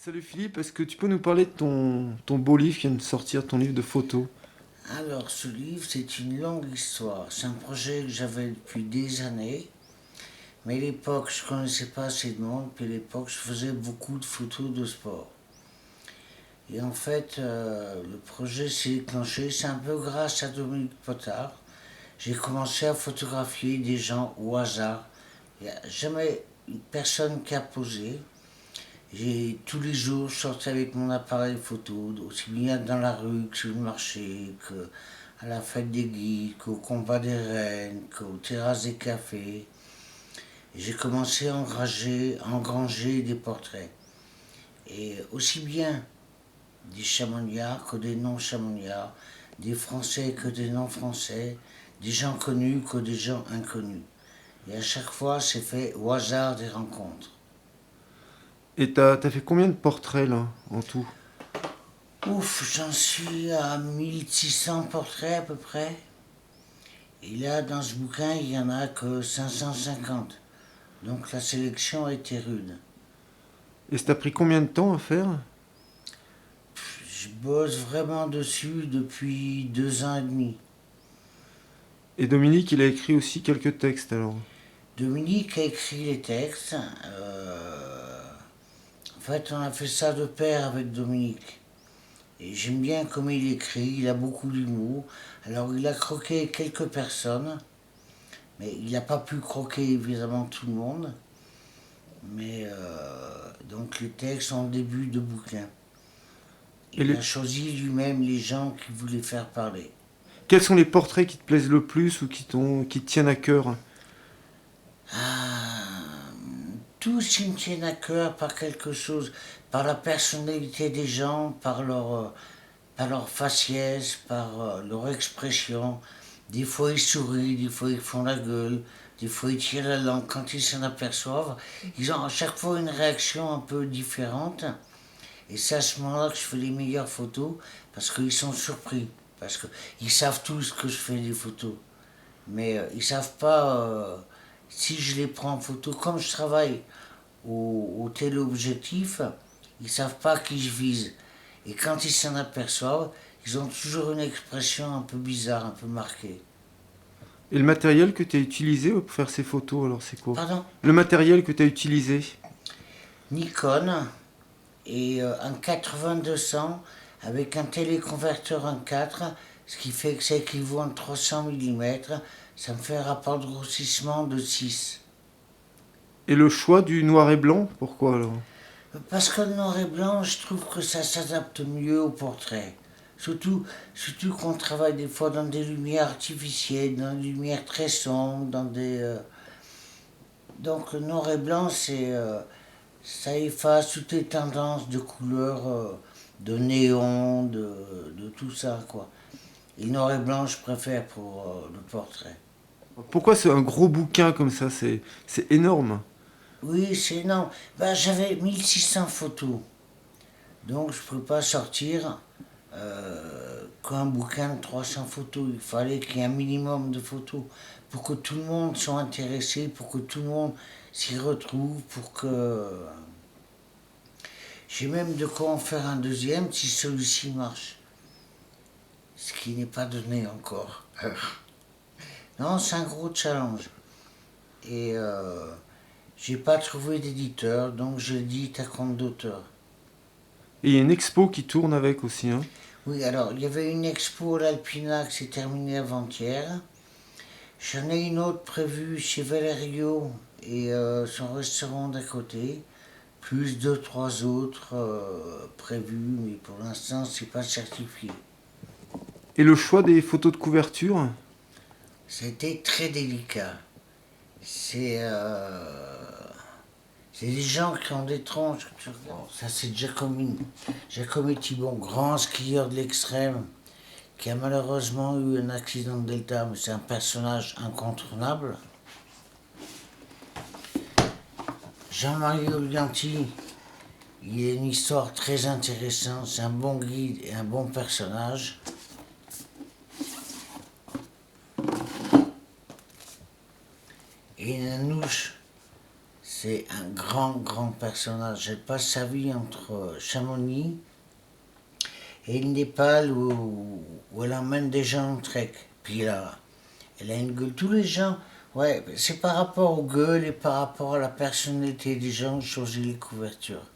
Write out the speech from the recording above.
Salut Philippe, est-ce que tu peux nous parler de ton beau livre qui vient de sortir, ton livre de photos? Alors, ce livre, c'est une longue histoire. C'est un projet que j'avais depuis des années. Mais à l'époque, je connaissais pas assez de monde. Puis à l'époque, je faisais beaucoup de photos de sport. Et en fait, le projet s'est déclenché. C'est un peu grâce à Dominique Potard. J'ai commencé à photographier des gens au hasard. Il n'y a jamais une personne qui a posé. Tous les jours, je sortais avec mon appareil photo, aussi bien dans la rue que sur le marché, que à la fête des guides, qu'au combat des reines, qu'aux terrasses des cafés. Et j'ai commencé à engranger des portraits. Et aussi bien des chamoniards que des non-chamoniards, des Français que des non-Français, des gens connus que des gens inconnus. Et à chaque fois, c'est fait au hasard des rencontres. Et t'as fait combien de portraits là, en tout? Ouf, j'en suis à 1600 portraits à peu près. Et là, dans ce bouquin, il n'y en a que 550. Donc la sélection a été rude. Et ça t'a pris combien de temps à faire? Je bosse vraiment dessus depuis 2 ans et demi. Et Dominique, il a écrit aussi quelques textes alors. Dominique a écrit les textes. En fait, on a fait ça de pair avec Dominique. Et j'aime bien comment il écrit, il a beaucoup d'humour. Alors il a croqué quelques personnes, mais il n'a pas pu croquer évidemment tout le monde. Mais donc les textes sont le début de bouquin. Et Il a choisi lui-même les gens qu'il voulait faire parler. quels sont les portraits qui te plaisent le plus ou qui te tiennent à cœur? Ah, tous ils me tiennent à cœur par quelque chose, par la personnalité des gens, par leur faciès, par leur expression. Des fois ils sourient, des fois ils font la gueule, des fois ils tirent la langue. Quand ils s'en aperçoivent, ils ont à chaque fois une réaction un peu différente. Et c'est à ce moment-là que je fais les meilleures photos parce qu'ils sont surpris. Parce qu'ils savent tous que je fais des photos. Mais ils savent pas si je les prends en photo. Comme je travaille au téléobjectif, ils savent pas qui je vise. Et quand ils s'en aperçoivent, ils ont toujours une expression un peu bizarre, un peu marquée. Et le matériel que tu as utilisé pour faire ces photos, alors c'est quoi? Pardon. Le matériel que tu as utilisé? Nikon et un 80-200 avec un téléconverteur en 4, ce qui fait que ça équivaut à 300 mm. Ça me fait un rapport de grossissement de 6. Et le choix du noir et blanc, pourquoi alors? Parce que le noir et blanc, je trouve que ça s'adapte mieux au portrait. Surtout qu'on travaille des fois dans des lumières artificielles, dans des lumières très sombres, dans des... Donc le noir et blanc, ça efface toutes les tendances de couleurs, de néon, de tout ça, quoi. Et le noir et blanc, je préfère pour le portrait. Pourquoi c'est un gros bouquin comme ça? C'est énorme. Oui, c'est énorme. Ben, j'avais 1600 photos. Donc je ne pouvais pas sortir qu'un bouquin de 300 photos. Il fallait qu'il y ait un minimum de photos pour que tout le monde soit intéressé, pour que tout le monde s'y retrouve, pour que... J'ai même de quoi en faire un deuxième si celui-ci marche. Ce qui n'est pas donné encore. Non, c'est un gros challenge. Et j'ai pas trouvé d'éditeur, donc je l'édite à compte d'auteur. Et il y a une expo qui tourne avec aussi, hein. Oui, alors, il y avait une expo à l'Alpina qui s'est terminée avant-hier. J'en ai une autre prévue chez Valerio et son restaurant d'à côté. Plus deux, trois autres prévus, mais pour l'instant, c'est pas certifié. Et le choix des photos de couverture? C'était très délicat. C'est c'est des gens qui ont des tronches. Ça, c'est Giacomo Thibon, grand skieur de l'extrême, qui a malheureusement eu un accident de delta, mais c'est un personnage incontournable. Jean-Marie Olianti, il a une histoire très intéressante, c'est un bon guide et un bon personnage. Et Nanouche, C'est un grand, grand personnage. Elle passe sa vie entre Chamonix et le Népal où elle emmène des gens en trek. Puis là, elle a une gueule. Tous les gens, ouais, c'est par rapport aux gueules et par rapport à la personnalité des gens que je choisis les couvertures.